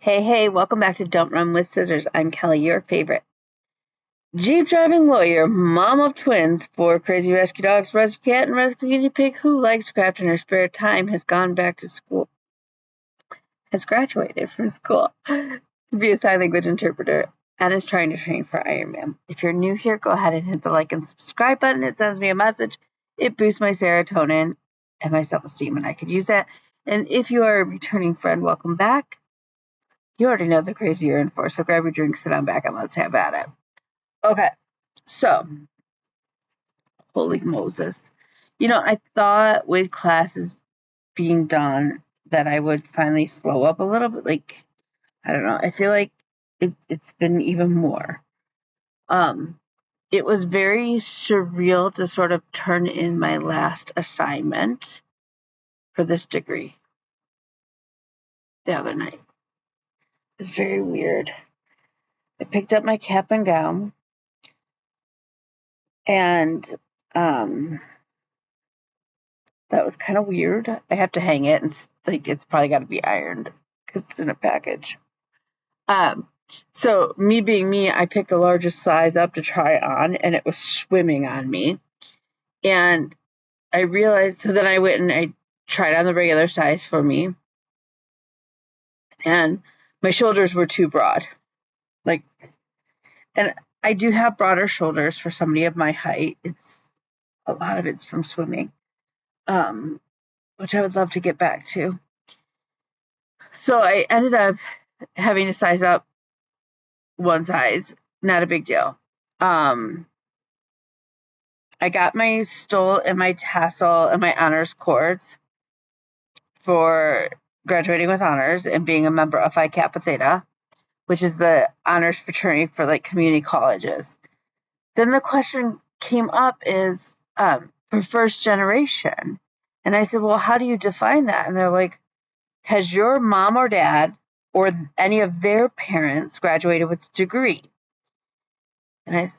Hey, welcome back to Don't Run with Scissors. I'm Kelly, your favorite Jeep driving lawyer, mom of twins, 4 crazy rescue dogs, rescue cat, and rescue guinea pig who likes to craft in her spare time, has gone back to school, has graduated from school to be a sign language interpreter, and is trying to train for Ironman. If you're new here, go ahead and hit the like and subscribe button. It sends me a message. It boosts my serotonin and my self-esteem, and I could use that. And if you are a returning friend, welcome back. You already know the crazy you're in for, so grab your drink, sit down back, and let's have at it. Okay, so, holy Moses. I thought with classes being done that I would finally slow up a little bit. I don't know. I feel like it's been even more. It was very surreal to sort of turn in my last assignment for this degree the other night. It was very weird. I picked up my cap and gown, and that was kind of weird. I have to hang it, and it's probably got to be ironed because it's in a package. So me being me, I picked the largest size up to try on, and it was swimming on me. And I realized, so then I went and I tried on the regular size for me, and my shoulders were too broad. And I do have broader shoulders for somebody of my height. A lot of it's from swimming, which I would love to get back to. So I ended up having to size up one size, not a big deal. I got my stole and my tassel and my honors cords for graduating with honors and being a member of Phi Kappa Theta, which is the honors fraternity for community colleges. Then the question came up is for first generation. And I said, well, how do you define that? And they're like, has your mom or dad or any of their parents graduated with a degree? And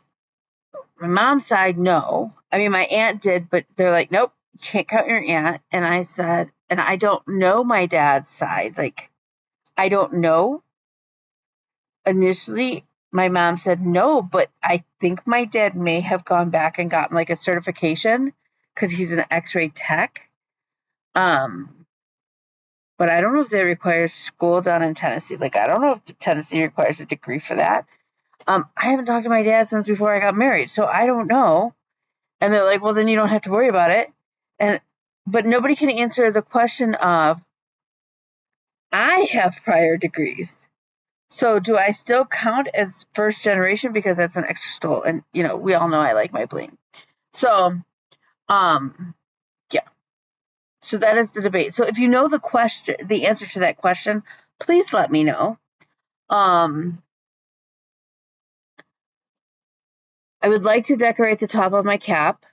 my mom's side, no. I mean, my aunt did, but they're like, nope, you can't count your aunt. And I said, and I don't know my dad's side. I don't know. Initially, my mom said no, but I think my dad may have gone back and gotten a certification because he's an x-ray tech. But I don't know if they require school down in Tennessee. I don't know if Tennessee requires a degree for that. I haven't talked to my dad since before I got married, so I don't know. And they're like, well, then you don't have to worry about it. But nobody can answer the question of, I have prior degrees. So do I still count as first generation because that's an extra stole? And, we all know I like my bling. So, yeah. So that is the debate. So if you know the answer to that question, please let me know. I would like to decorate the top of my cap,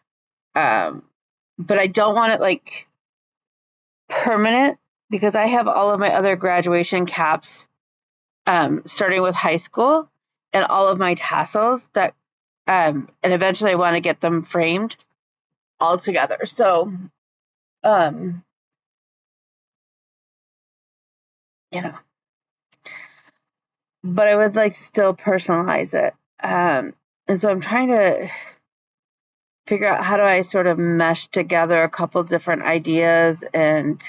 but I don't want it permanent because I have all of my other graduation caps, starting with high school, and all of my tassels that, and eventually I want to get them framed all together. So, but I would like to still personalize it. And so I'm trying to figure out how do I sort of mesh together a couple different ideas and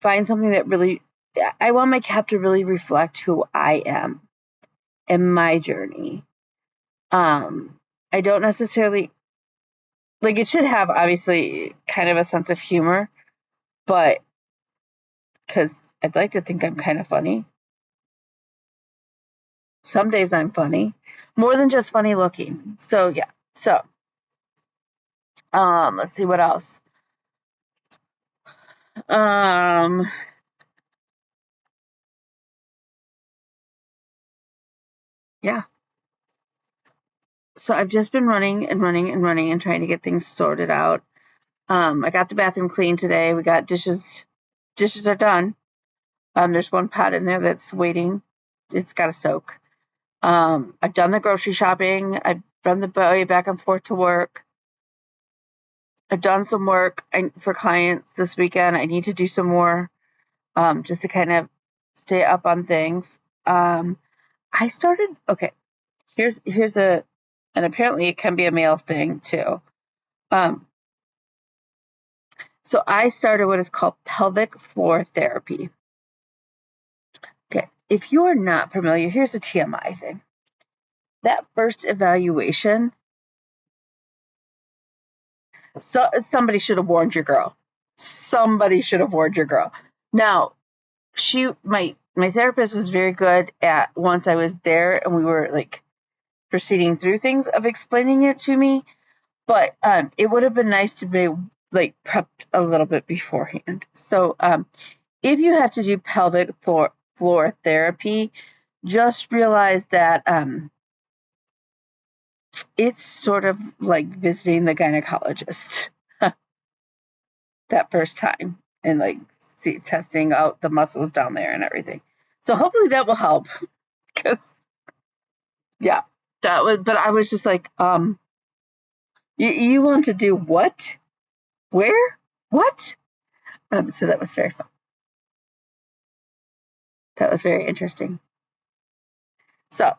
find something that really, I want my cap to really reflect who I am and my journey. I don't necessarily, it should have obviously kind of a sense of humor, but because I'd like to think I'm kind of funny. Some days I'm funny, more than just funny looking. So yeah. So, let's see what else. Yeah. So I've just been running and trying to get things sorted out. I got the bathroom clean today. We got dishes. Dishes are done. There's one pot in there that's waiting. It's got to soak. I've done the grocery shopping. I've run the boy back and forth to work. I've done some work for clients this weekend. I need to do some more, just to kind of stay up on things. I started, okay, here's and apparently it can be a male thing too. So I started what is called pelvic floor therapy. Okay, if you are not familiar, here's a TMI thing. That first evaluation, somebody should have warned your girl. Somebody should have warned your girl. Now, my therapist was very good at, once I was there and we were like proceeding through things, of explaining it to me. But it would have been nice to be like prepped a little bit beforehand. So if you have to do pelvic floor therapy, just realize that it's sort of like visiting the gynecologist that first time, and like testing out the muscles down there and everything. So hopefully that will help, because yeah, that was. But I was just like, you want to do what? Where? What? So that was very fun. That was very interesting. So,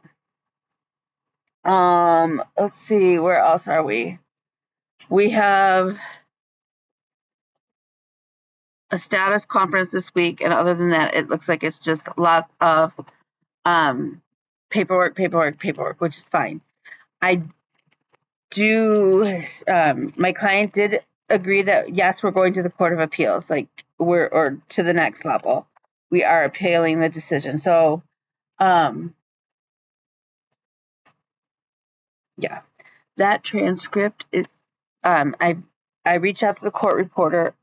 let's see, where else are we? We have a status conference this week, and other than that, it looks like it's just lots of paperwork, which is fine. I do. My client did agree that yes, we're going to the Court of Appeals, like or to the next level. We are appealing the decision. So, yeah, that transcript is. I reached out to the court reporter.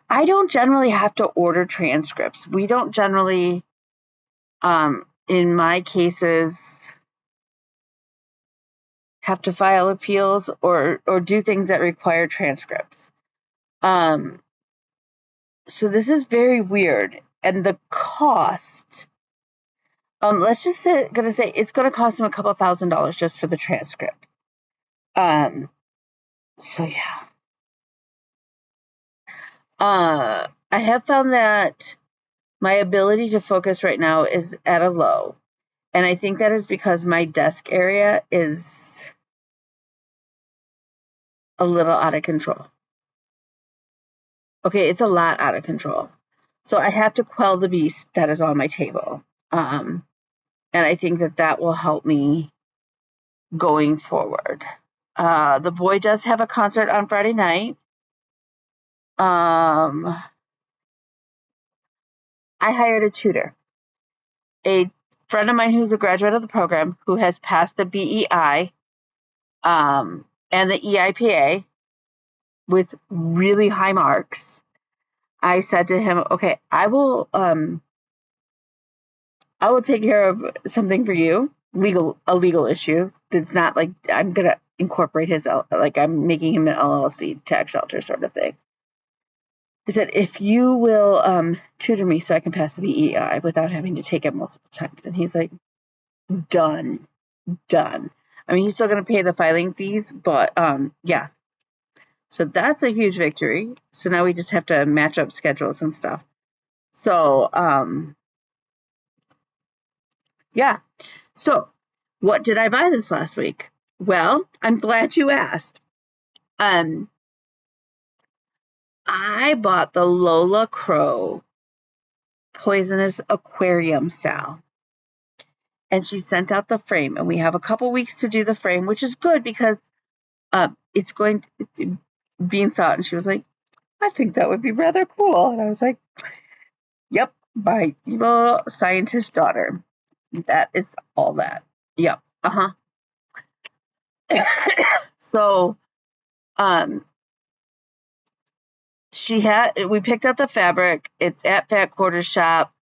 I don't generally have to order transcripts. We don't generally, in my cases, have to file appeals or do things that require transcripts. So this is very weird. And the cost, let's just say it's going to cost them a couple $1,000s just for the transcript. So yeah. I have found that my ability to focus right now is at a low. And I think that is because my desk area is a little out of control. Okay, it's a lot out of control. So I have to quell the beast that is on my table. And I think that will help me going forward. The boy does have a concert on Friday night. I hired a tutor, a friend of mine who's a graduate of the program, who has passed the BEI and the EIPA with really high marks. I said to him, okay, I will take care of something for you, a legal issue. It's not like I'm going to incorporate his, like I'm making him an LLC tax shelter sort of thing. I said, if you will tutor me so I can pass the BEI without having to take it multiple times. And he's like, done. I mean, he's still going to pay the filing fees, but yeah. So that's a huge victory. So now we just have to match up schedules and stuff. So, yeah. So, what did I buy this last week? Well, I'm glad you asked. I bought the Lola Crow Poisonous Aquarium Sal. And she sent out the frame, and we have a couple weeks to do the frame, which is good because it's going to, Bean saw it, and she was like, I think that would be rather cool. And I was like, yep, my evil scientist daughter. That is all that. Yep. So, we picked out the fabric. It's at Fat Quarter Shop.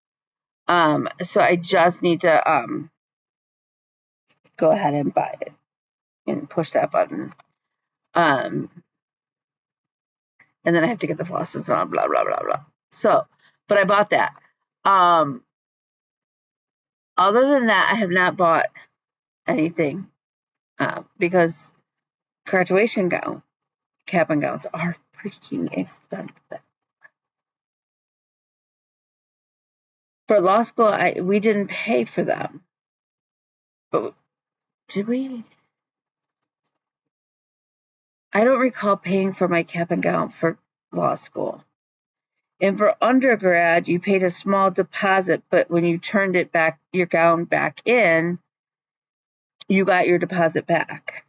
So I just need to go ahead and buy it and push that button. And then I have to get the flosses and blah blah blah blah. So, but I bought that. Other than that, I have not bought anything because graduation cap and gowns are freaking expensive. For law school, we didn't pay for them. But did we? I don't recall paying for my cap and gown for law school. And for undergrad, you paid a small deposit, but when you turned it back, your gown back in, you got your deposit back.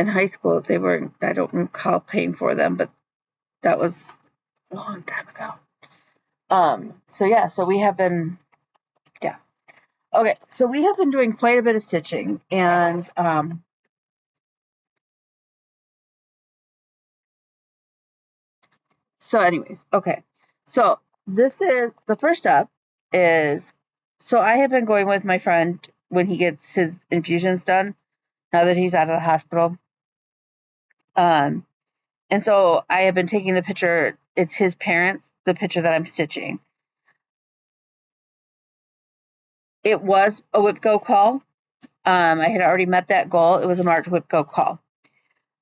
In high school, they weren't, I don't recall paying for them, but that was a long time ago. So we have been, yeah. Okay, so we have been doing quite a bit of stitching, and so anyways, okay. So this is, the first step is, so I have been going with my friend when he gets his infusions done, now that he's out of the hospital. And so I have been taking the picture, it's his parents, the picture that I'm stitching. It was a WIPGO call. I had already met that goal. It was a March WIPGO call.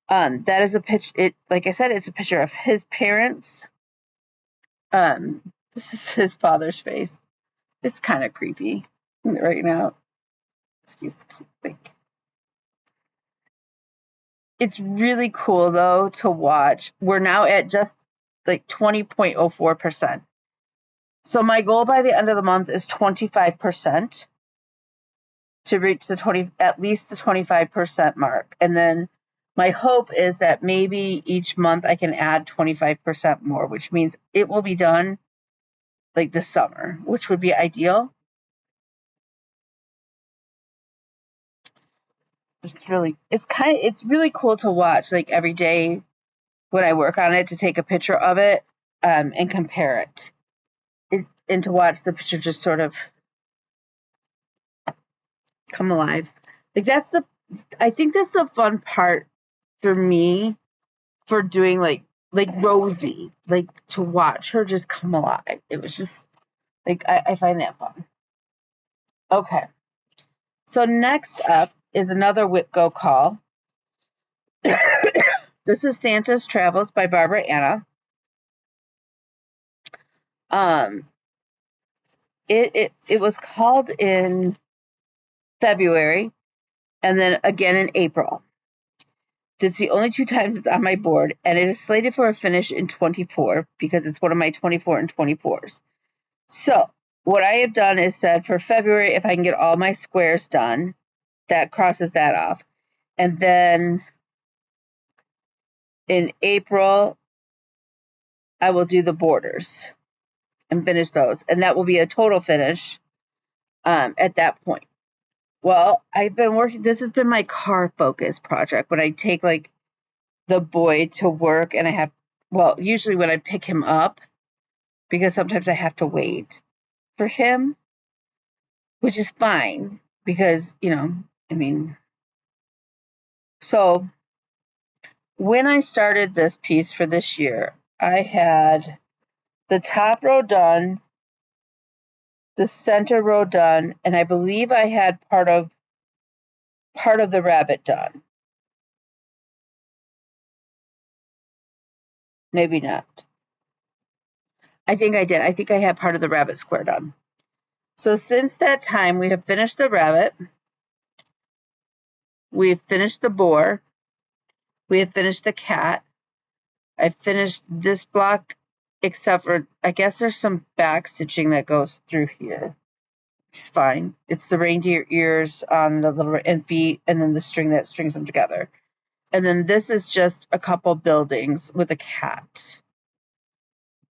That is a picture, like I said, it's a picture of his parents. This is his father's face. It's kind of creepy right now. Excuse me. It's really cool though to watch. We're now at just like 20.04%. So my goal by the end of the month is 25% to reach at least the 25% mark. And then my hope is that maybe each month I can add 25% more, which means it will be done like this summer, which would be ideal. It's really cool to watch, like every day when I work on it, to take a picture of it and compare it. And to watch the picture just sort of come alive. Like I think that's the fun part for me for doing like Rosie, like to watch her just come alive. It was just like, I find that fun. Okay. So next up is another WIPGO call. This is Santa's Travels by Barbara Anna. It was called in February and then again in April. That's the only 2 times it's on my board, and it is slated for a finish in 24 because it's one of my 24 and 24s. So what I have done is said for February, if I can get all my squares done, that crosses that off. And then in April, I will do the borders and finish those. And that will be a total finish at that point. Well, I've been working, this has been my car focus project when I take like the boy to work and usually when I pick him up, because sometimes I have to wait for him, which is fine because, so when I started this piece for this year, I had the top row done, the center row done, and I believe I had part of the rabbit done. Maybe not. I think I did. I think I had part of the rabbit square done. So since that time, we have finished the rabbit. We've finished the boar. We have finished the cat. I finished this block, except for, I guess there's some back stitching that goes through here. It's fine. It's the reindeer ears on the little and feet, and then the string that strings them together. And then this is just a couple buildings with a cat.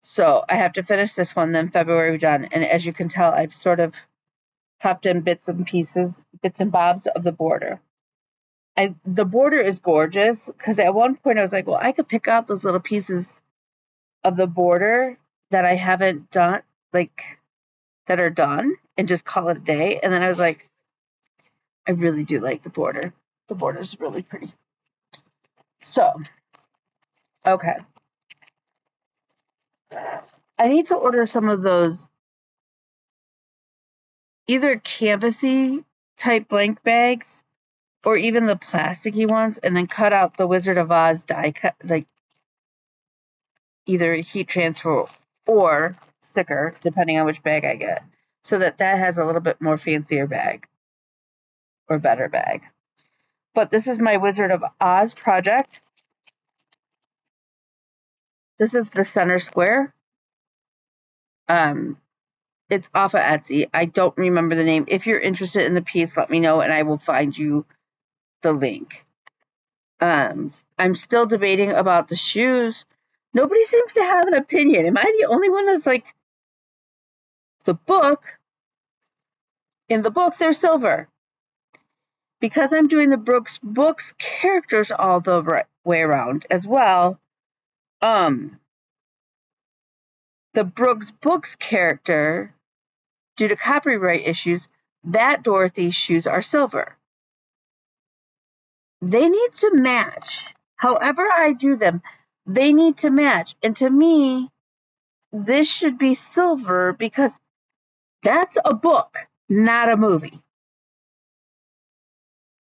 So I have to finish this one, then February we're done. And as you can tell, I've sort of popped in bits and bobs of the border. The border is gorgeous because at one point I was like, well, I could pick out those little pieces of the border that I haven't done, like that are done, and just call it a day. And then I was like, I really do like the border. The border is really pretty. So, okay. I need to order some of those either canvasy type blank bags or even the plasticky ones, and then cut out the Wizard of Oz die cut, like either heat transfer or sticker, depending on which bag I get, so that has a little bit more fancier bag or better bag. But this is my Wizard of Oz project. This is the center square. It's off of Etsy. I don't remember the name. If you're interested in the piece, let me know and I will find you the link. I'm still debating about the shoes. Nobody seems to have an opinion. Am I the only one that's like, the book? In the book, they're silver. Because I'm doing the Brooks Books characters all the way around as well, the Brooks Books character, due to copyright issues, that Dorothy's shoes are silver. They need to match. However I do them, they need to match. And to me, this should be silver because that's a book, not a movie.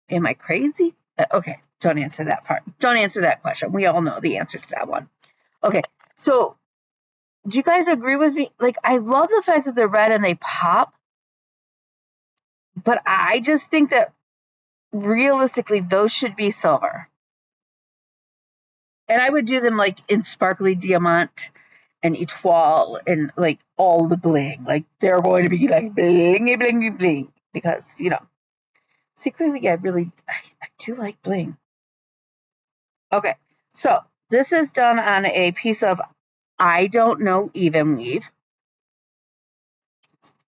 Am I crazy? Okay, don't answer that part. Don't answer that question. We all know the answer to that one. Okay, so do you guys agree with me? Like, I love the fact that they're red and they pop, but I just think that realistically, those should be silver. And I would do them like in sparkly diamant and etoile and like all the bling. Like, they're going to be like bling, bling, bling. Because, you know, secretly, I do like bling. Okay, so this is done on a piece of I don't know even weave.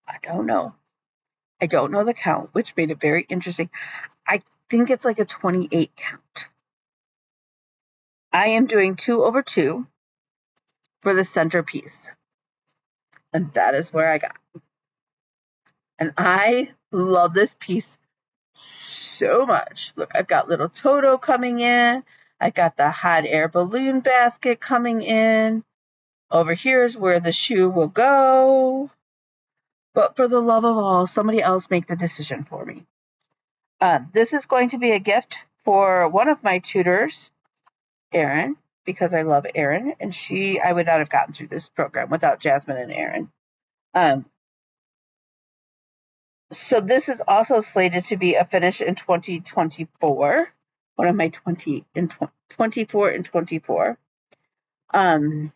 I don't know the count, which made it very interesting. I think it's like a 28 count. I am doing 2/2 for the centerpiece. And that is where I got. And I love this piece so much. Look, I've got little Toto coming in. I got the hot air balloon basket coming in. Over here is where the shoe will go. But for the love of all, somebody else make the decision for me. This is going to be a gift for one of my tutors, Erin, because I love Erin, and I would not have gotten through this program without Jasmine and Erin. So this is also slated to be a finish in 2024. One of my 24 and 24. And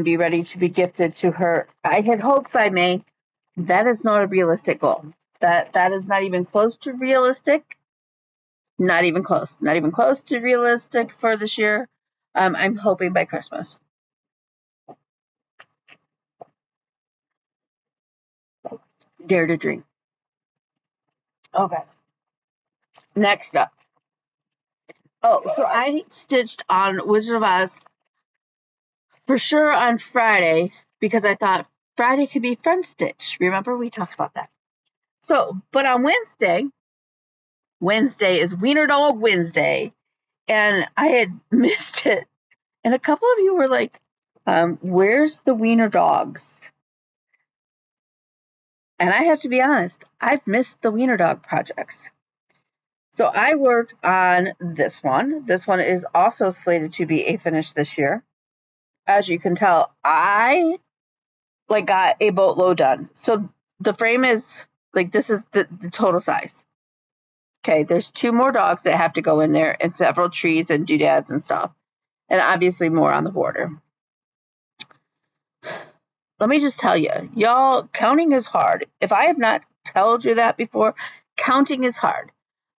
be ready to be gifted to her. I had hoped by May. That is not a realistic goal. That is not even close to realistic. Not even close. Not even close to realistic for this year. I'm hoping by Christmas. Dare to dream. Okay. Next up. Oh, so I stitched on Wizard of Oz for sure on Friday because I thought Friday could be front stitch. Remember, we talked about that. So, but on Wednesday is Wiener Dog Wednesday, and I had missed it. And a couple of you were like, where's the Wiener Dogs? And I have to be honest, I've missed the Wiener Dog projects. So I worked on this one. This one is also slated to be a finish this year. As you can tell, I got a boatload done. So the frame is this is the total size. Okay, there's 2 more dogs that have to go in there and several trees and doodads and stuff. And obviously more on the border. Let me just tell you, y'all, counting is hard. If I have not told you that before, counting is hard.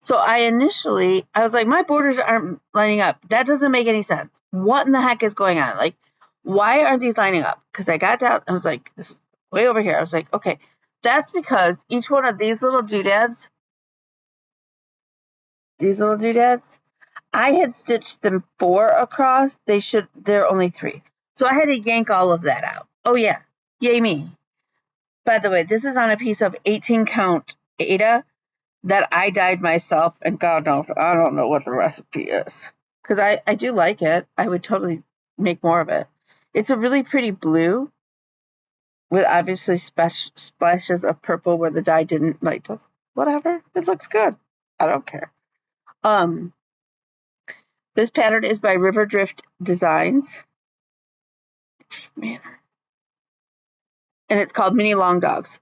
So I was like, my borders aren't lining up. That doesn't make any sense. What in the heck is going on? Like, why aren't these lining up? Because I got down, I was like, this is way over here. I was like, okay, that's because each one of these little doodads, I had stitched them 4 across. They're only 3. So I had to yank all of that out. Oh yeah, yay me. By the way, this is on a piece of 18 count Ada that I dyed myself, and God knows, I don't know what the recipe is. Because I do like it. I would totally make more of it. It's a really pretty blue with obviously splashes of purple where the dye didn't whatever. It looks good. I don't care. This pattern is by River Drift Designs. And it's called Mini Long Dogs.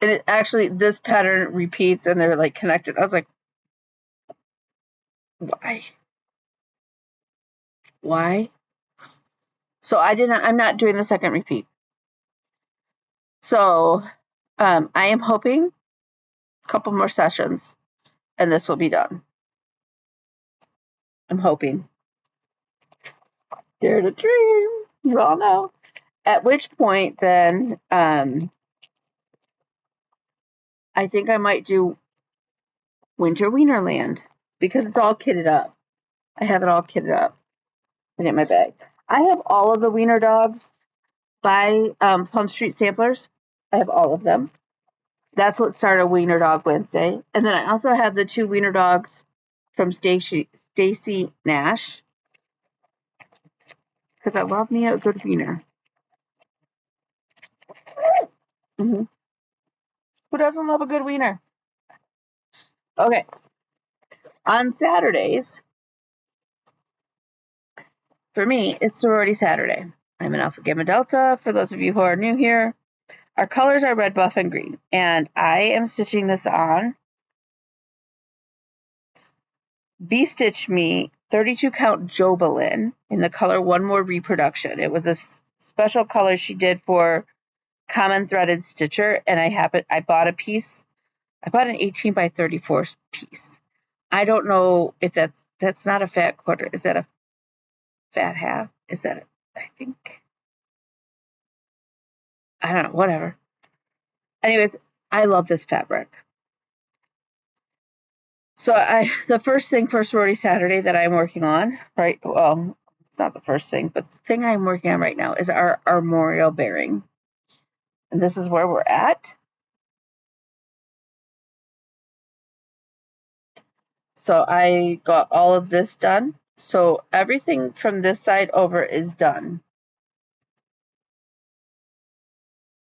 And it actually, this pattern repeats and they're like connected. I was like, why? So I'm not doing the second repeat. So I am hoping a couple more sessions and this will be done. I'm hoping. Dare to dream. You all know. At which point then I think I might do Winter Wienerland because it's all kitted up. I have it all kitted up and in my bag. I have all of the Wiener dogs by Plum Street Samplers. I have all of them. That's what started Wiener Dog Wednesday. And then I also have the 2 Wiener dogs from Stacy Nash because I love me a good wiener. Mm-hmm. Who doesn't love a good wiener? Okay. On Saturdays, for me, it's Sorority Saturday. I'm an Alpha Gamma Delta. For those of you who are new here, our colors are red, buff, and green. And I am stitching this on B-Stitch Me 32 count Jobelin in the color One More Reproduction. It was a special color she did for Common Threaded Stitcher, and I bought a piece. I bought an 18 by 34 piece. I don't know if that's not a fat quarter. Is that a fat half? Is that I think, I don't know, whatever. Anyways, I love this fabric. So the first thing for Sorority Saturday that I'm working on, right? Well, it's not the first thing, but the thing I'm working on right now is our armorial bearing. And this is where we're at. So I got all of this done. So everything from this side over is done.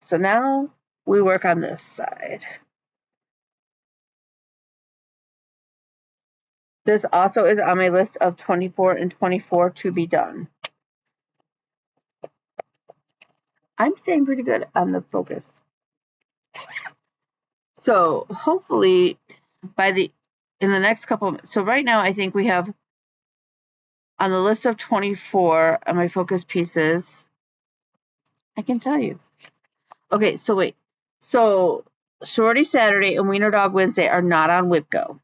So now we work on this side. This also is on my list of 24 and 24 to be done. I'm staying pretty good on the focus. So hopefully in the next couple, so right now I think we have on the list of 24 on my focus pieces, I can tell you. Okay, so wait. So Sorority Saturday and Wiener Dog Wednesday are not on WIPGO.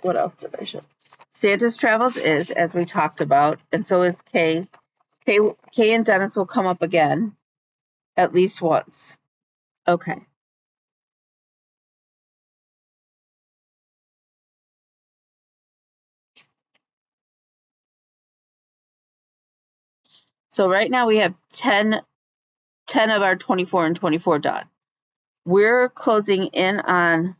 What else did I show? Santa's Travels is, as we talked about, and so is Kay. Kay and Dennis will come up again at least once. Okay. So right now we have 10 of our 24 and 24 done. We're closing in on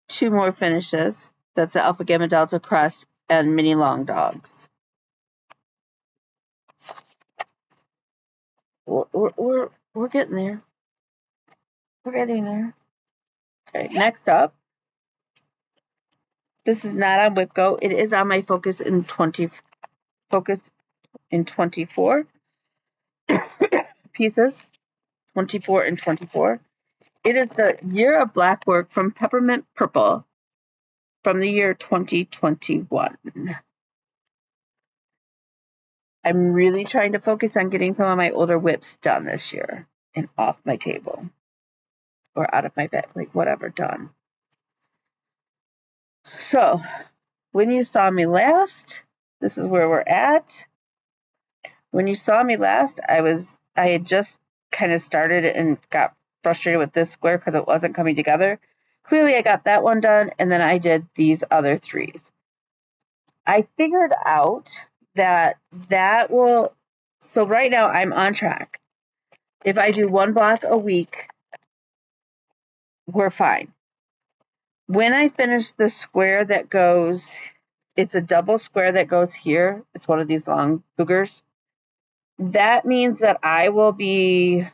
two more finishes. That's the Alpha Gamma Delta Crest and Mini Long Dogs. We're getting there. We're getting there. Okay, next up. This is not on WIPGO. It is on my Focus in 24 pieces. 24 and 24. It is the Year of Black Work from Peppermint Purple from the year 2021. I'm really trying to focus on getting some of my older whips done this year and off my table or out of my bed, like whatever, done. So when you saw me last, this is where we're at. When you saw me last, I had just kind of started and got frustrated with this square because it wasn't coming together. Clearly I got that one done, and then I did these other 3s. I figured out that will, so right now I'm on track. If I do 1 block a week, we're fine. When I finish the square that goes, it's a double square that goes here. It's one of these long boogers. that means that I will be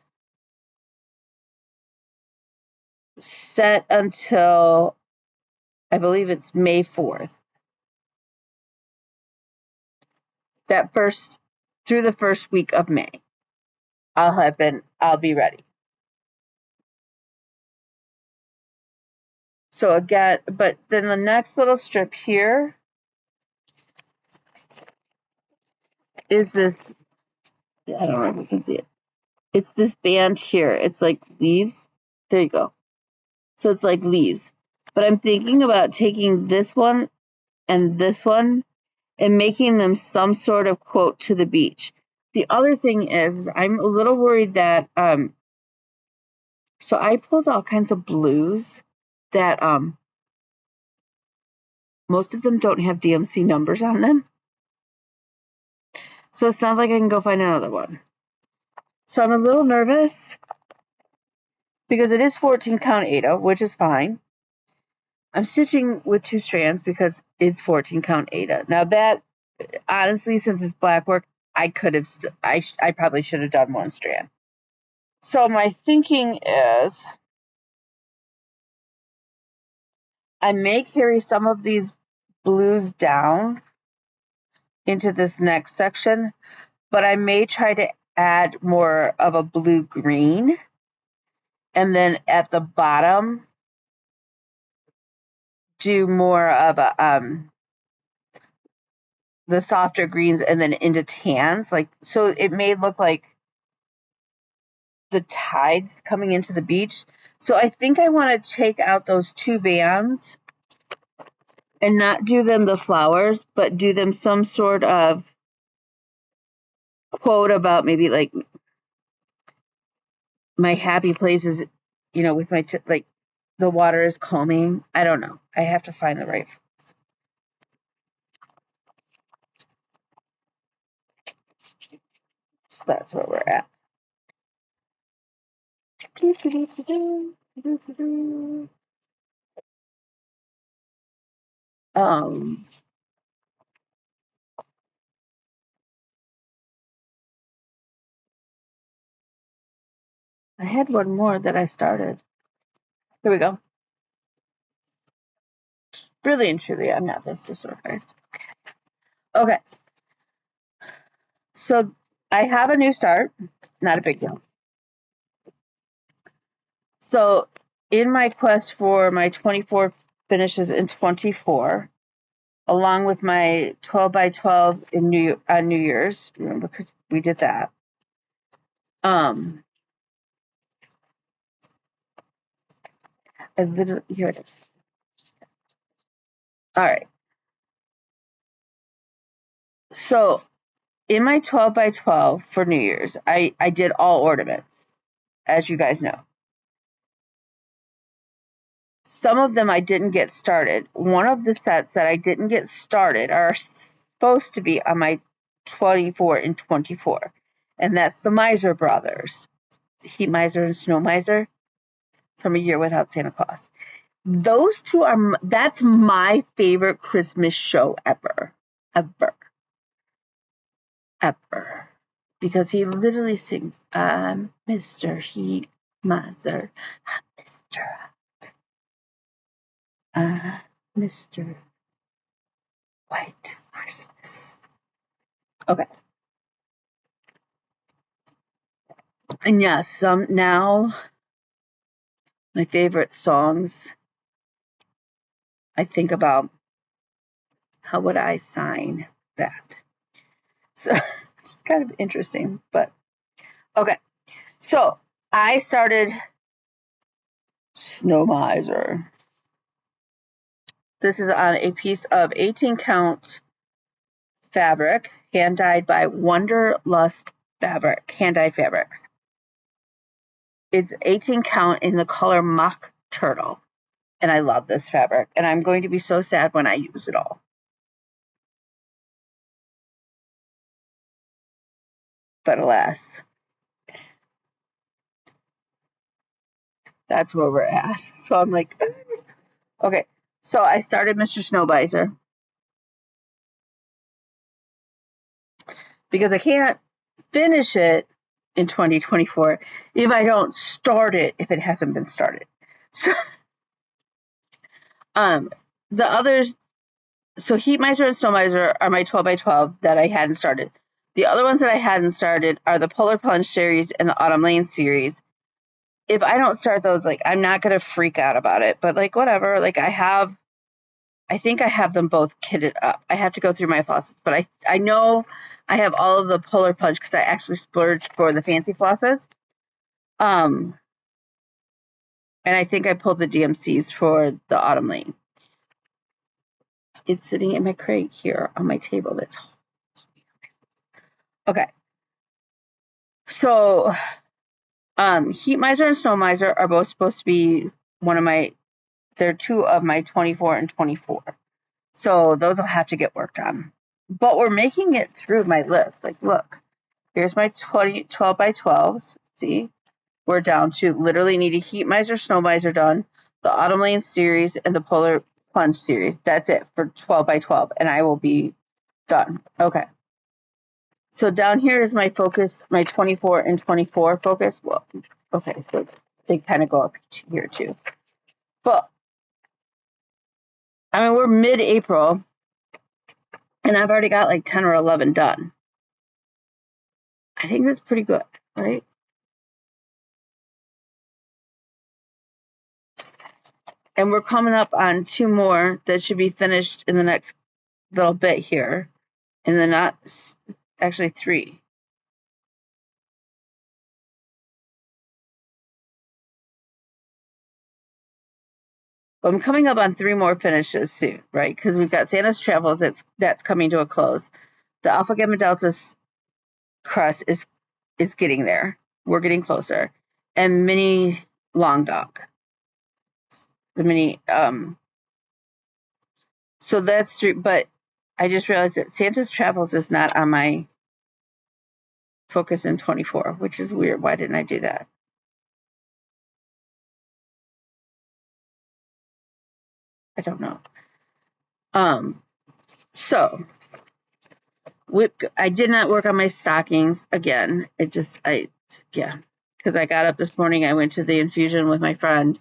set until, I believe it's May 4th. Through the first week of May, I'll be ready. So again, but then the next little strip here is this, I don't know if you can see it. It's this band here. It's like leaves. There you go. So it's like leaves. But I'm thinking about taking this one and this one and making them some sort of quote to the beach. The other thing is I'm a little worried that so I pulled all kinds of blues that most of them don't have DMC numbers on them. So it's not like I can go find another one. So I'm a little nervous because it is 14 count Aida, which is fine. I'm stitching with 2 strands because it's 14 count Aida. Now that, honestly, since it's black work, I could have, I probably should have done 1 strand. So my thinking is I may carry some of these blues down into this next section, but I may try to add more of a blue green. And then at the bottom, do more of a the softer greens and then into tans, like, so it may look like the tides coming into the beach. So I think I want to take out those 2 bands and not do them the flowers, but do them some sort of quote about maybe like my happy places, with my like the water is calming. I don't know. I have to find the right. So that's where we're at. I had one more that I started. Here we go. Really and truly, I'm not this disorganized. Okay. So I have a new start. Not a big deal. So in my quest for my 24 finishes in 24, along with my 12 by 12 in New Year's, remember, because we did that. I literally, here it is. All right. So in my 12 by 12 for New Year's, I did all ornaments, as you guys know. Some of them I didn't get started. One of the sets that I didn't get started are supposed to be on my 24 and 24. And that's the Miser Brothers, Heat Miser and Snow Miser, from A Year Without Santa Claus. Those 2 that's my favorite Christmas show ever. Because he literally sings, I'm Mr. Heat Miser, I'm Mr. Hot, I'm Mr. White Christmas. Okay. And yes, now my favorite songs, I think about how would I sign that. So it's kind of interesting, but okay. So I started Snow Miser. This is on a piece of 18 count fabric, hand dyed by Wonderlust Fabric, hand dyed fabrics. It's 18 count in the color Mock Turtle. And I love this fabric. And I'm going to be so sad when I use it all. But alas, that's where we're at. So I'm like, okay. So I started Mr. Snowbizer because I can't finish it in 2024 if I don't start it if it hasn't been started. So, the others, so Heat Miser and Snow Miser are my 12 by 12 that I hadn't started. The other ones that I hadn't started are the Polar Plunge series and the Autumn Lane series. If I don't start those, like, I'm not going to freak out about it, but like, whatever, like, I think I have them both kitted up. I have to go through my faucets, but I know I have all of the Polar Plunge because I actually splurged for the fancy flosses. And I think I pulled the DMCs for the Autumn Lane. It's sitting in my crate here on my table. That's okay. So, Heat Miser and Snow Miser are both supposed to be they're two of my 24 and 24. So those will have to get worked on. But we're making it through my list. Like, look, here's my 12 by 12s. See, we're down to literally need a Heat Miser, Snow Miser done, the Autumn Lane series, and the Polar Plunge series. That's it for 12 by 12, and I will be done. Okay. So down here is my focus, my 24 and 24 focus. Well, okay, so they kind of go up here too. But, I mean, we're mid-April, and I've already got like 10 or 11 done. I think that's pretty good, right? And we're coming up on 2 more that should be finished in the next little bit here. And then actually 3. But I'm coming up on 3 more finishes soon, right? Because we've got Santa's Travels that's coming to a close. The Alpha Gamma Delta crust is getting there. We're getting closer. And Mini Long Dog. The mini so that's 3, but I just realized that Santa's Travels is not on my focus in 24, which is weird. Why didn't I do that? I don't know. So I did not work on my stockings again. Because I got up this morning, I went to the infusion with my friend,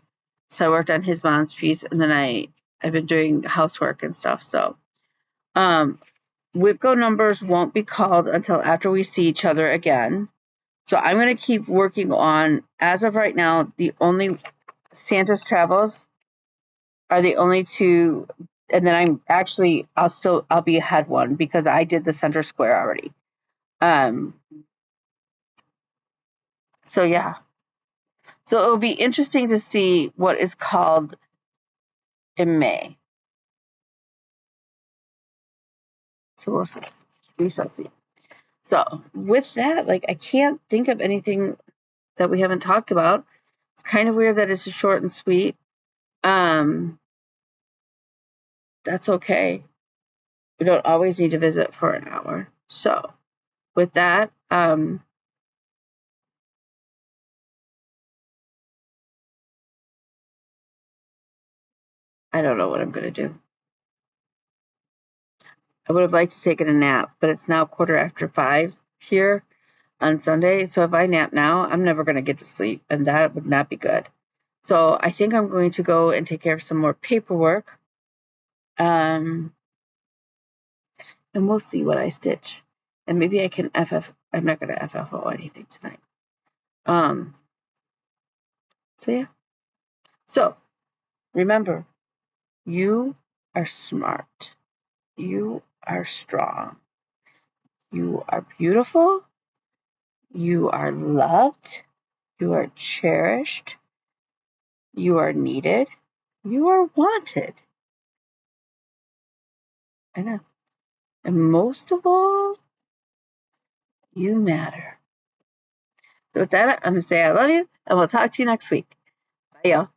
so I worked on his mom's piece, and then I've been doing housework and stuff. So, WIPCO numbers won't be called until after we see each other again. So I'm going to keep working on, as of right now, the only Santa's Travels are the only 2, and then I'll be ahead 1 because I did the center square already. So yeah. So it'll be interesting to see what is called in May. So we shall see. So with that, like, I can't think of anything that we haven't talked about. It's kind of weird that it's short and sweet. That's okay. We don't always need to visit for an hour. So with that, I don't know what I'm going to do. I would have liked to take a nap, but it's now 5:15 here on Sunday. So if I nap now, I'm never going to get to sleep, and that would not be good. So I think I'm going to go and take care of some more paperwork. And we'll see what I stitch. And maybe I can I'm not going to FFO anything tonight. So yeah. So remember, you are smart. You are strong. You are beautiful. You are loved. You are cherished. You are needed. You are wanted. I know. And most of all, you matter. So with that, I'm going to say I love you, and we'll talk to you next week. Bye, y'all.